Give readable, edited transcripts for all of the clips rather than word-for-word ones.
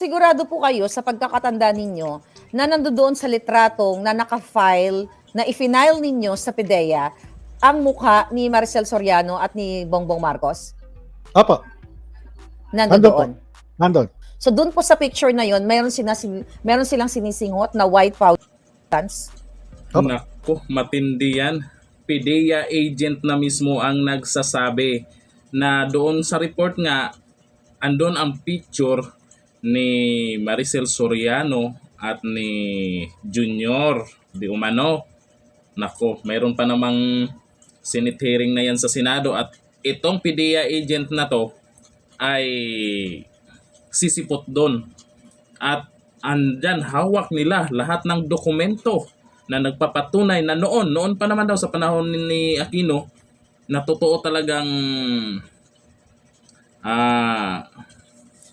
Sigurado po kayo sa pagkakatanda ninyo na nandoon sa litratong na naka-file, na i-file ninyo sa PIDEA ang mukha ni Maricel Soriano at ni Bongbong Marcos? Opo, nandun po. Nandoon. Nandun. So doon po sa picture na yon, meron silang sinisinghot na white pouch. Opo. Naku, matindi yan. PIDEA agent na mismo ang nagsasabi na doon sa report nga, andon ang picture ni Maricel Soriano at ni Junior di umano. Nako, mayroon pa namang Senate hearing na yan sa Senado at itong PIDEA agent na to ay sisipot doon. At andyan, hawak nila lahat ng dokumento na nagpapatunay na noon pa naman daw sa panahon ni Aquino na totoo talagang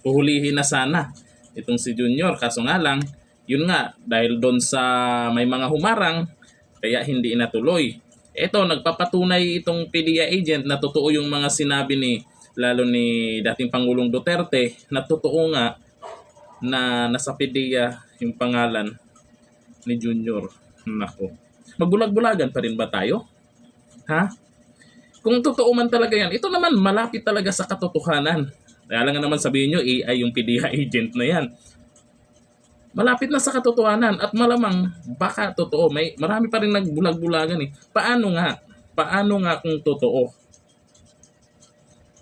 uhulihin na sana itong si Junior. Kaso nga lang, yun nga, dahil doon sa may mga humarang, kaya hindi natuloy. Ito, nagpapatunay itong PIDEA agent na totoo yung mga sinabi lalo ni dating Pangulong Duterte, na totoo nga na nasa PIDEA yung pangalan ni Junior. Nako, magbulag-bulagan pa rin ba tayo? Ha? Kung totoo man talaga yan, ito naman malapit talaga sa katotohanan. Kaya lang naman sabihin nyo, AI yung PIDEA agent na yan. Malapit na sa katotohanan at malamang baka totoo. Marami pa rin nagbulag-bulagan eh. Paano nga kung totoo?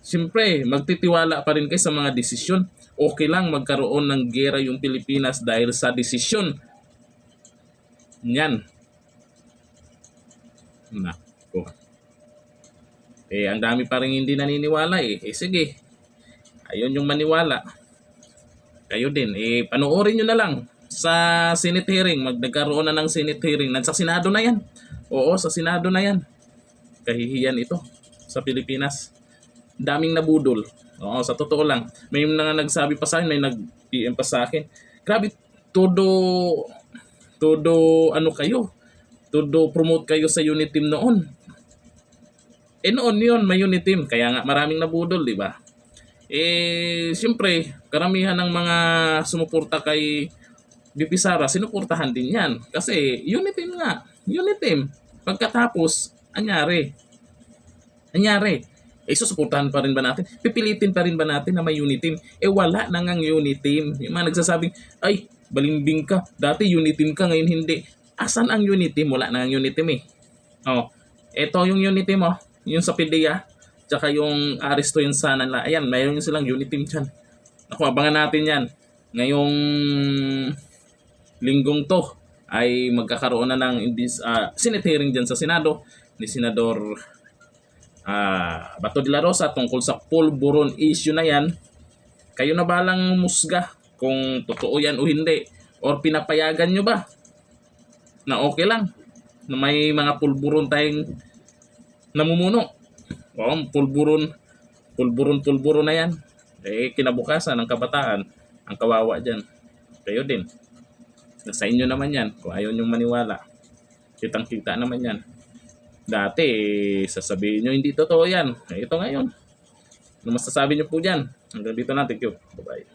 Siyempre, magtitiwala pa rin kayo sa mga desisyon. Okay lang magkaroon ng gera yung Pilipinas dahil sa desisyon. Yan. Nako. Ang dami pa rin hindi naniniwala eh. Sige. Ayun yung maniwala. Kayo din. Panoorin nyo na lang sa Senate hearing. Nagkaroon na ng Senate hearing. Sa Senado na yan. Oo, sa Senado na yan. Kahihiyan ito sa Pilipinas. Daming nabudol. Oo, sa totoo lang. May mga nagsabi pa sa akin, may nag-PM pa sa akin. Grabe, todo ano kayo? Todo promote kayo sa unit team noon. Noon yun, may unit team. Kaya nga maraming nabudol, di ba? Siyempre, karamihan ng mga sumuporta kay VP Sara, sinuportahan din yan. Kasi unit team nga. Unit team. Pagkatapos, anyari. Susuportahan pa rin ba natin? Pipilitin pa rin ba natin na may unit team? Wala na ngang unit team. Yung mga nagsasabing, ay, balimbing ka. Dati unit team ka, ngayon hindi. Asan ang unit team? Wala na ngang unit team eh. Ito yung unit team yung sa PIDEA. Tsaka yung Aristo yung sana na. Ayan, mayroon silang unit team dyan. Ako, abangan natin yan. Ngayong linggong to ay magkakaroon na ng Senate hearing dyan sa Senado ni Senador Bato de la Rosa tungkol sa pulburon issue na yan. Kayo na balang musga kung totoo yan o hindi. Or pinapayagan nyo ba na okay lang na may mga pulburon tayong namumuno? Pulburon na yan. Kinabukasan ng kabataan ang kawawa dyan. Kayo din. Sa inyo naman yan. Kung ayaw nyong maniwala, kitang-kita naman yan. Dati, sasabihin nyo hindi totoo yan. Ito ngayon. Ano masasabi nyo po dyan? Hanggang dito natin. Bye-bye.